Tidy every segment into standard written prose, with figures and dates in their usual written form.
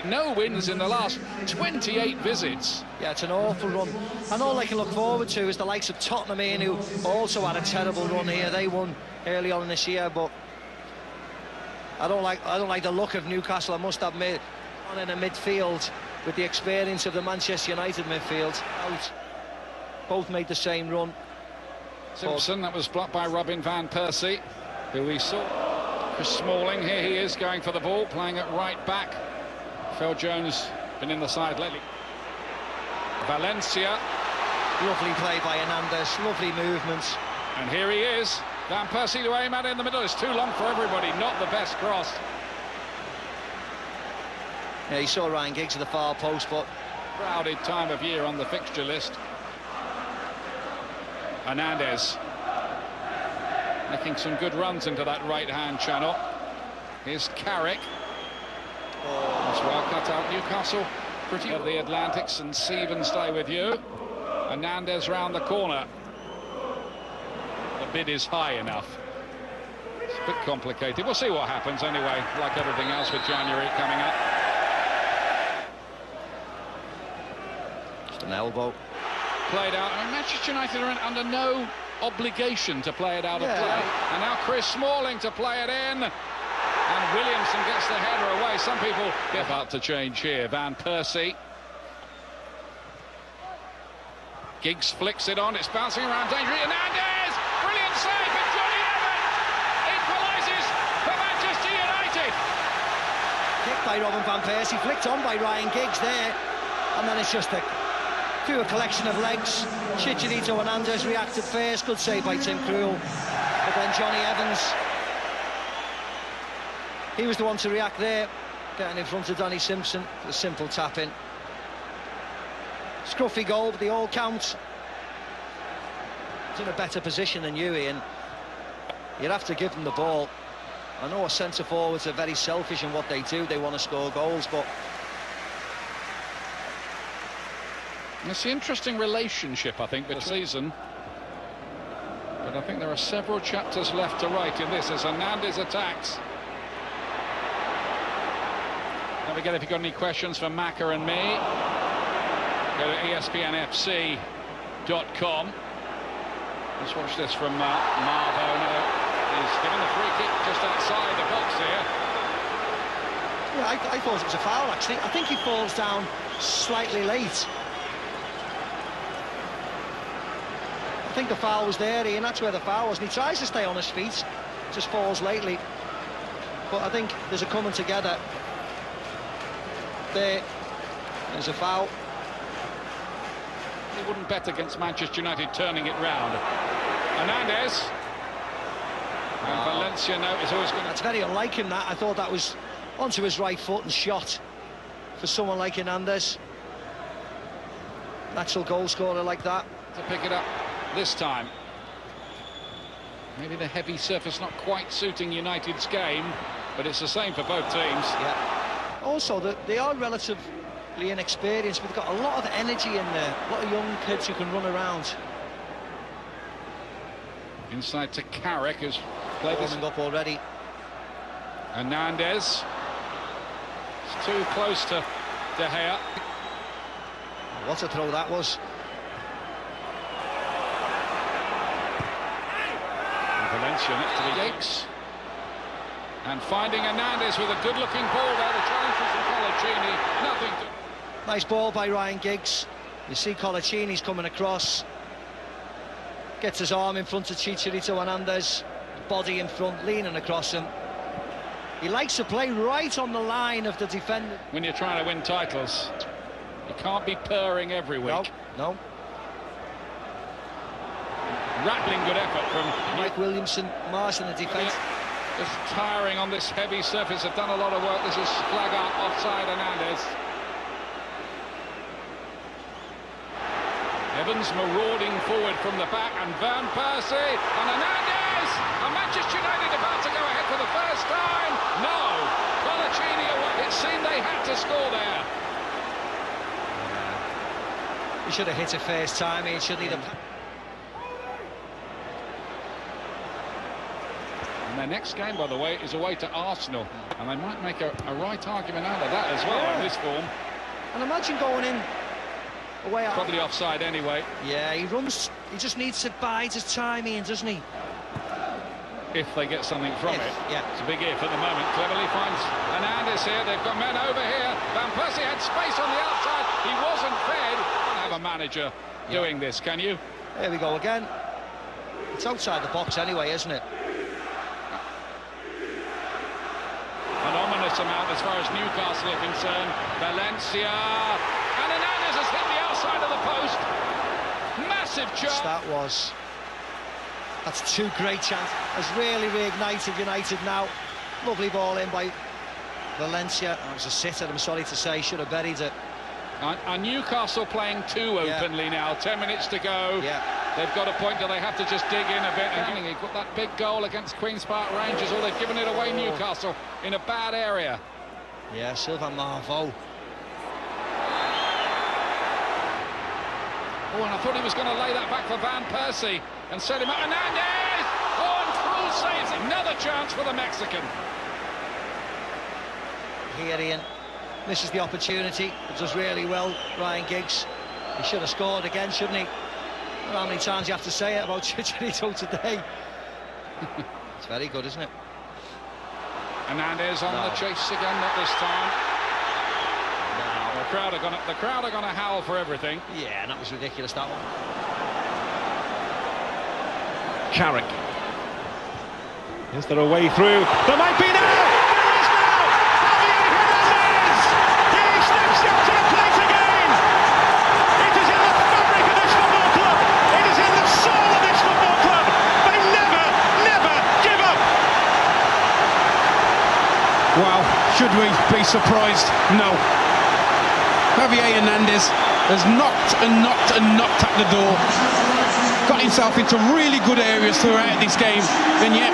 No wins in the last 28 visits. Yeah, it's an awful run. And all they can look forward to is the likes of Tottenham Ian, who also had a terrible run here. They won early on this year, but I don't like the look of Newcastle, I must admit. On in the midfield with the experience of the Manchester United midfield. Out. Both made the same run. Simpson, that was blocked by Robin van Persie, who we saw. Chris Smalling, here he is going for the ball, playing at right back. Phil Jones been in the side lately. Valencia. Lovely play by Hernandez, lovely movements. And here he is, Van Persie to aim at in the middle. It's too long for everybody, not the best cross. Yeah, he saw Ryan Giggs at the far post, but... Crowded time of year on the fixture list. Hernandez making some good runs into that right-hand channel. Here's Carrick. That's well cut out. Newcastle pretty of the Atlantics, and Stephen stay with you. Hernandez round the corner. The bid is high enough. It's a bit complicated. We'll see what happens anyway, like everything else with January coming up. Just an elbow. Played out. I mean, Manchester United are under no obligation to play it out of play. And now Chris Smalling to play it in. And Williamson gets the header away. Some people get about to change here. Van Persie. Giggs flicks it on. It's bouncing around dangerously. Hernandez! Brilliant save! And Johnny Evans equalises for Manchester United. Kicked by Robin van Persie, flicked on by Ryan Giggs there. And then it's just a collection of legs. Chicharito Hernandez reacted first. Good save by Tim Krul. But then Johnny Evans, he was the one to react there, getting in front of Danny Simpson. A simple tap in. Scruffy goal, but they all count. He's in a better position than you, Ian. You'd have to give them the ball. I know our centre forwards are very selfish in what they do. They want to score goals, but it's an interesting relationship, I think, this season. But I think there are several chapters left to write in this as Hernandez attacks. Don't forget, if you've got any questions for Macca and me, go to espnfc.com. Let's watch this from Marvo. He's given the free kick just outside the box here. Yeah, I thought it was a foul, actually. I think he falls down slightly late. I think the foul was there, Ian. That's where the foul was. And he tries to stay on his feet, just falls lately. But I think there's a coming together. There's a foul. He wouldn't bet against Manchester United turning it round. Hernandez. And Valencia now is always going to... That's very unlike him, that. I thought that was onto his right foot and shot for someone like Hernandez. Natural goal scorer like that. To pick it up this time. Maybe the heavy surface not quite suiting United's game, but it's the same for both teams. Yeah. Also, they are relatively inexperienced, but they've got a lot of energy in there. A lot of young kids who can run around. Inside to Carrick, who's played this up already. Hernandez. It's too close to De Gea. What a throw that was. Valencia next to the Giggs. And finding Hernandez with a good-looking ball there. The challenge was from Colaccini. Nothing to... Nice ball by Ryan Giggs. You see Colaccini's coming across. Gets his arm in front of Chicharito Hernandez. Body in front, leaning across him. He likes to play right on the line of the defender. When you're trying to win titles, you can't be purring every week. No. Rattling good effort from Mike Williamson, marshalling the defence. Just tiring on this heavy surface. Have done a lot of work. This is flag out offside Hernandez. Evans marauding forward from the back, and Van Persie and Hernandez. And Manchester United about to go ahead for the first time. No, Colaccini away. It seemed they had to score there. He should have hit it first time. He should need a... Their next game, by the way, is away to Arsenal, and they might make a right argument out of that as well in this form. And imagine going in away. Probably offside anyway. Yeah, he just needs to bide his time, Ian, doesn't he? If they get something from it. Yeah. It's a big if at the moment. Cleverly finds Hernandez here. They've got men over here. Van Persie had space on the outside. He wasn't fed. Can't have a manager doing this, can you? Here we go again. It's outside the box anyway, isn't it? An ominous amount as far as Newcastle are concerned. Valencia. And Hernandez has hit the outside of the post. Massive chance. That's two great chances. Has really reignited United now. Lovely ball in by Valencia. That was a sitter, I'm sorry to say. Should have buried it. And Newcastle playing too openly now. 10 minutes to go. Yeah. They've got a point that they have to just dig in a bit. And he got that big goal against Queen's Park Rangers. Or they've given it away, Newcastle, in a bad area. Yeah, Sylvain Marveau. Oh, and I thought he was going to lay that back for Van Persie and set him up. Hernandez! Oh, and Krul saves another chance for the Mexican. Here, Ian misses the opportunity. It does really well, Ryan Giggs. He should have scored again, shouldn't he? I don't know how many times you have to say it about Chicharito today. It's very good, isn't it? Hernandez on the chase again, not this time. The crowd are going to howl for everything. Yeah, and that was ridiculous, that one. Carrick. Is there a way through? There might be now! There is now! Javier Hernandez! He steps up to the plate again! It is in the fabric of this football club! It is in the soul of this football club! They never, never give up! Wow, should we be surprised? No. Javier Hernandez has knocked and knocked and knocked at the door. Got himself into really good areas throughout this game, and yet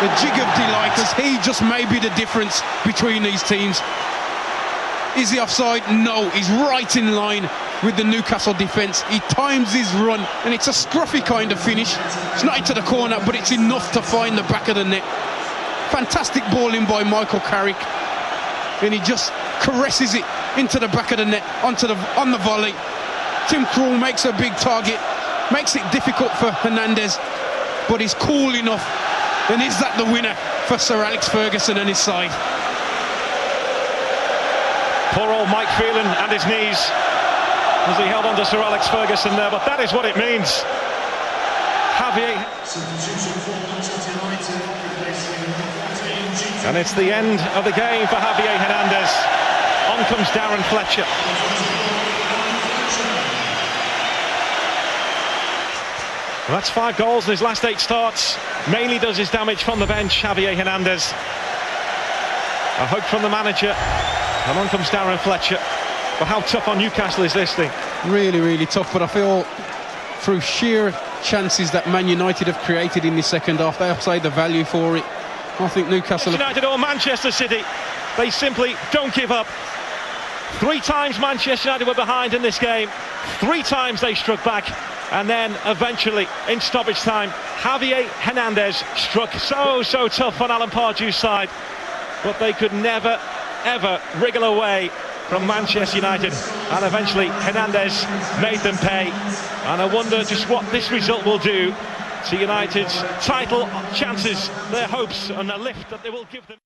the jig of delight as he just may be the difference between these teams. Is he offside? No, he's right in line with the Newcastle defence. He times his run, and it's a scruffy kind of finish. It's not into the corner, but it's enough to find the back of the net. Fantastic ball in by Michael Carrick, and he just caresses it into the back of the net, on the volley. Tim Krul makes a big target, makes it difficult for Hernandez, but he's cool enough. And is that the winner for Sir Alex Ferguson and his side? Poor old Mike Phelan and his knees as he held on to Sir Alex Ferguson there, but that is what it means. Javier. And it's the end of the game for Javier Hernandez. On comes Darren Fletcher. Well, that's 5 goals in his last 8 starts. Mainly does his damage from the bench, Javier Hernandez. A hug from the manager. And on comes Darren Fletcher. But how tough on Newcastle is this thing? Really, really tough, but I feel through sheer chances that Man United have created in the second half, they'll say the value for it. I think Newcastle... United or Manchester City, they simply don't give up. 3 times Manchester United were behind in this game. 3 times they struck back. And then eventually, in stoppage time, Javier Hernandez struck so tough on Alan Pardew's side. But they could never, ever wriggle away from Manchester United. And eventually, Hernandez made them pay. And I wonder just what this result will do to United's title chances, their hopes, and the lift that they will give them.